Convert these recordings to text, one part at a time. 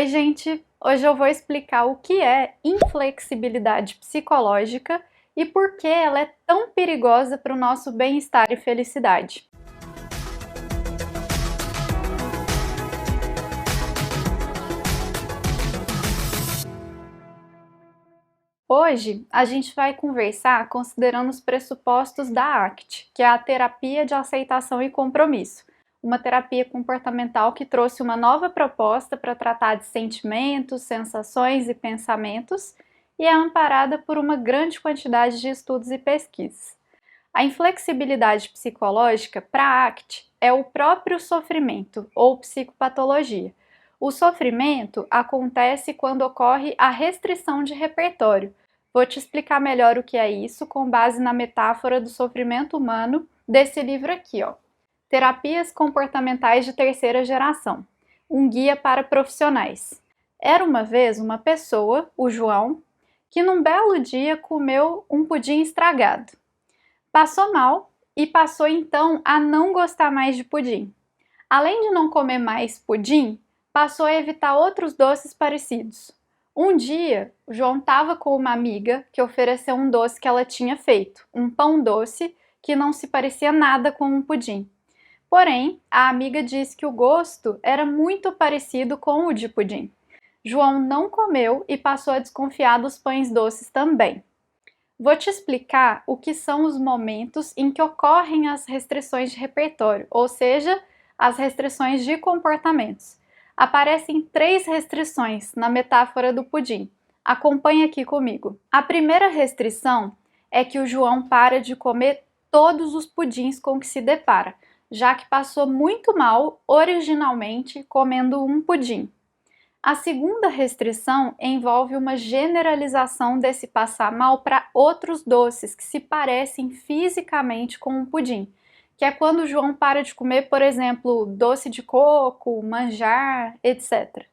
Oi, gente! Hoje eu vou explicar o que é inflexibilidade psicológica e por que ela é tão perigosa para o nosso bem-estar e felicidade. Hoje a gente vai conversar considerando os pressupostos da ACT, que é a Terapia de Aceitação e Compromisso, uma terapia comportamental que trouxe uma nova proposta para tratar de sentimentos, sensações e pensamentos e é amparada por uma grande quantidade de estudos e pesquisas. A inflexibilidade psicológica, para a ACT, é o próprio sofrimento ou psicopatologia. O sofrimento acontece quando ocorre a restrição de repertório. Vou te explicar melhor o que é isso com base na metáfora do sofrimento humano desse livro aqui, ó. Terapias Comportamentais de Terceira Geração, um guia para profissionais. Era uma vez uma pessoa, o João, que num belo dia comeu um pudim estragado. Passou mal e passou então a não gostar mais de pudim. Além de não comer mais pudim, passou a evitar outros doces parecidos. Um dia, o João estava com uma amiga que ofereceu um doce que ela tinha feito, um pão doce que não se parecia nada com um pudim. Porém, a amiga disse que o gosto era muito parecido com o de pudim. João não comeu e passou a desconfiar dos pães doces também. Vou te explicar o que são os momentos em que ocorrem as restrições de repertório, ou seja, as restrições de comportamentos. Aparecem 3 restrições na metáfora do pudim. Acompanhe aqui comigo. A primeira restrição é que o João para de comer todos os pudins com que se depara, já que passou muito mal originalmente comendo um pudim. A segunda restrição envolve uma generalização desse passar mal para outros doces que se parecem fisicamente com um pudim, que é quando o João para de comer, por exemplo, doce de coco, manjar, etc.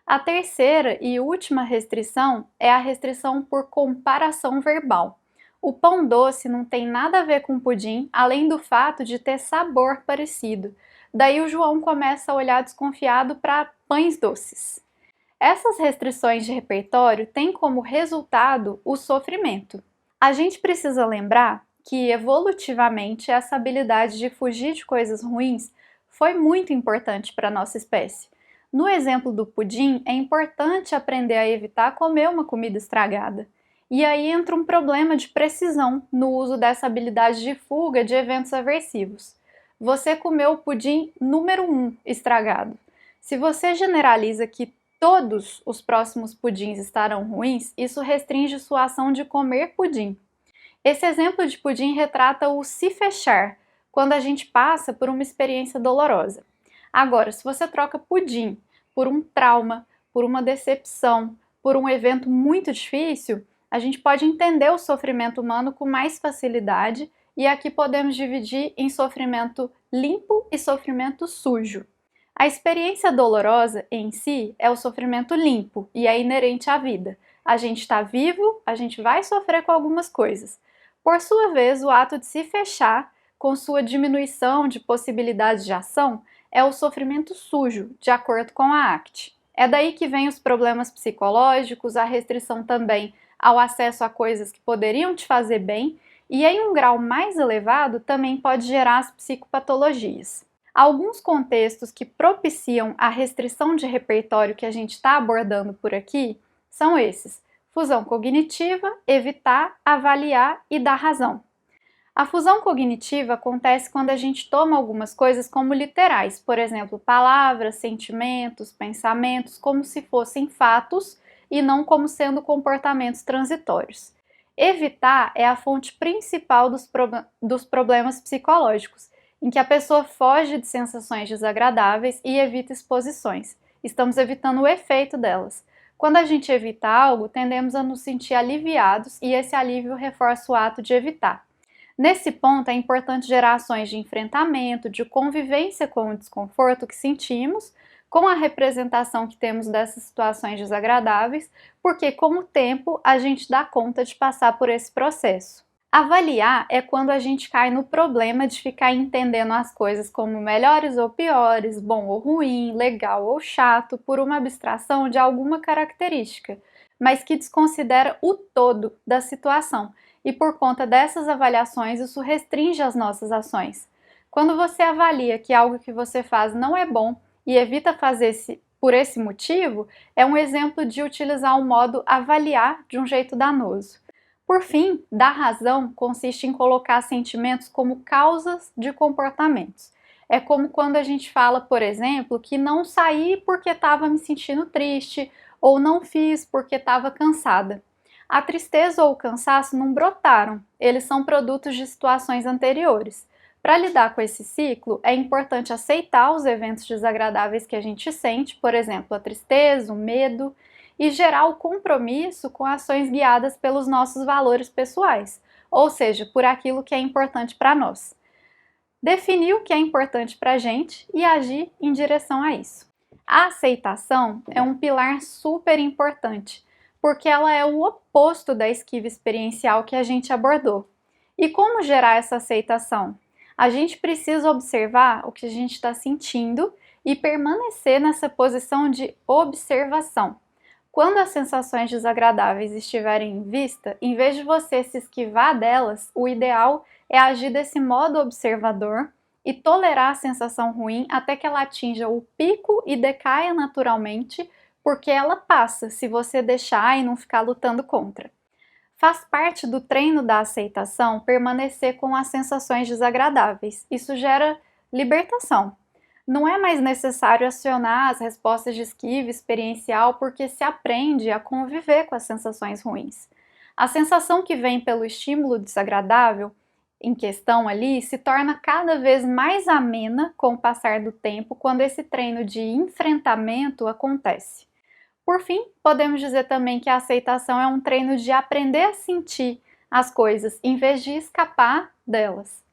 A terceira e última restrição é a restrição por comparação verbal. O pão doce não tem nada a ver com pudim, além do fato de ter sabor parecido. Daí o João começa a olhar desconfiado para pães doces. Essas restrições de repertório têm como resultado o sofrimento. A gente precisa lembrar que, evolutivamente, essa habilidade de fugir de coisas ruins foi muito importante para a nossa espécie. No exemplo do pudim, é importante aprender a evitar comer uma comida estragada. E aí entra um problema de precisão no uso dessa habilidade de fuga de eventos aversivos. Você comeu o pudim número 1 estragado. Se você generaliza que todos os próximos pudins estarão ruins, isso restringe sua ação de comer pudim. Esse exemplo de pudim retrata o se fechar, quando a gente passa por uma experiência dolorosa. Agora, se você troca pudim por um trauma, por uma decepção, por um evento muito difícil, a gente pode entender o sofrimento humano com mais facilidade e aqui podemos dividir em sofrimento limpo e sofrimento sujo. A experiência dolorosa em si é o sofrimento limpo e é inerente à vida. A gente está vivo, a gente vai sofrer com algumas coisas. Por sua vez, o ato de se fechar, com sua diminuição de possibilidades de ação, é o sofrimento sujo, de acordo com a ACT. É daí que vem os problemas psicológicos, a restrição também ao acesso a coisas que poderiam te fazer bem e, em um grau mais elevado, também pode gerar as psicopatologias. Alguns contextos que propiciam a restrição de repertório que a gente está abordando por aqui são esses: fusão cognitiva, evitar, avaliar e dar razão. A fusão cognitiva acontece quando a gente toma algumas coisas como literais, por exemplo, palavras, sentimentos, pensamentos, como se fossem fatos e não como sendo comportamentos transitórios. Evitar é a fonte principal dos problemas psicológicos, em que a pessoa foge de sensações desagradáveis e evita exposições. Estamos evitando o efeito delas. Quando a gente evita algo, tendemos a nos sentir aliviados e esse alívio reforça o ato de evitar. Nesse ponto, é importante gerar ações de enfrentamento, de convivência com o desconforto que sentimos, com a representação que temos dessas situações desagradáveis, porque com o tempo a gente dá conta de passar por esse processo. Avaliar é quando a gente cai no problema de ficar entendendo as coisas como melhores ou piores, bom ou ruim, legal ou chato, por uma abstração de alguma característica, mas que desconsidera o todo da situação, e por conta dessas avaliações isso restringe as nossas ações. Quando você avalia que algo que você faz não é bom e evita fazer por esse motivo, é um exemplo de utilizar o modo avaliar de um jeito danoso. Por fim, dar razão consiste em colocar sentimentos como causas de comportamentos. É como quando a gente fala, por exemplo, que não saí porque estava me sentindo triste ou não fiz porque estava cansada. A tristeza ou o cansaço não brotaram, eles são produtos de situações anteriores. Para lidar com esse ciclo, é importante aceitar os eventos desagradáveis que a gente sente, por exemplo, a tristeza, o medo, e gerar o compromisso com ações guiadas pelos nossos valores pessoais, ou seja, por aquilo que é importante para nós. Definir o que é importante para a gente e agir em direção a isso. A aceitação é um pilar super importante, porque ela é o oposto da esquiva experiencial que a gente abordou. E como gerar essa aceitação? A gente precisa observar o que a gente está sentindo e permanecer nessa posição de observação. Quando as sensações desagradáveis estiverem em vista, em vez de você se esquivar delas, o ideal é agir desse modo observador e tolerar a sensação ruim até que ela atinja o pico e decaia naturalmente, porque ela passa se você deixar e não ficar lutando contra. Faz parte do treino da aceitação permanecer com as sensações desagradáveis. Isso gera libertação. Não é mais necessário acionar as respostas de esquiva experiencial porque se aprende a conviver com as sensações ruins. A sensação que vem pelo estímulo desagradável em questão ali se torna cada vez mais amena com o passar do tempo quando esse treino de enfrentamento acontece. Por fim, podemos dizer também que a aceitação é um treino de aprender a sentir as coisas em vez de escapar delas.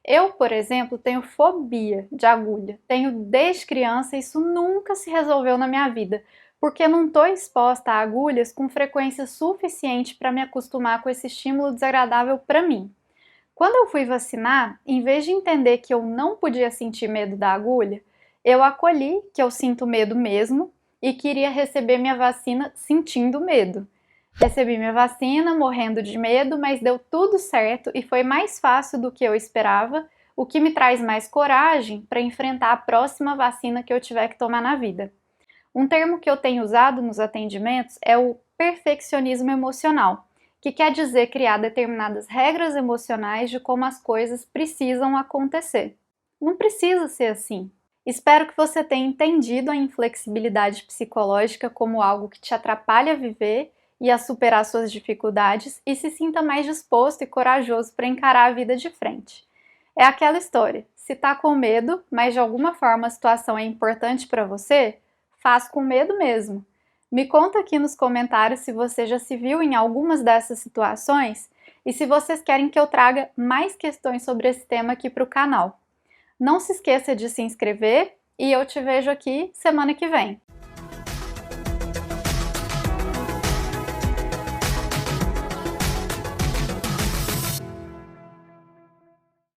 Eu, por exemplo, tenho fobia de agulha. Tenho desde criança e isso nunca se resolveu na minha vida, porque não estou exposta a agulhas com frequência suficiente para me acostumar com esse estímulo desagradável para mim. Quando eu fui vacinar, em vez de entender que eu não podia sentir medo da agulha, eu acolhi que eu sinto medo mesmo e queria receber minha vacina sentindo medo. Recebi minha vacina morrendo de medo, mas deu tudo certo e foi mais fácil do que eu esperava, o que me traz mais coragem para enfrentar a próxima vacina que eu tiver que tomar na vida. Um termo que eu tenho usado nos atendimentos é o perfeccionismo emocional, que quer dizer criar determinadas regras emocionais de como as coisas precisam acontecer. Não precisa ser assim. Espero que você tenha entendido a inflexibilidade psicológica como algo que te atrapalha a viver e a superar suas dificuldades e se sinta mais disposto e corajoso para encarar a vida de frente. É aquela história, se tá com medo, mas de alguma forma a situação é importante para você, faz com medo mesmo. Me conta aqui nos comentários se você já se viu em algumas dessas situações e se vocês querem que eu traga mais questões sobre esse tema aqui para o canal. Não se esqueça de se inscrever e eu te vejo aqui semana que vem.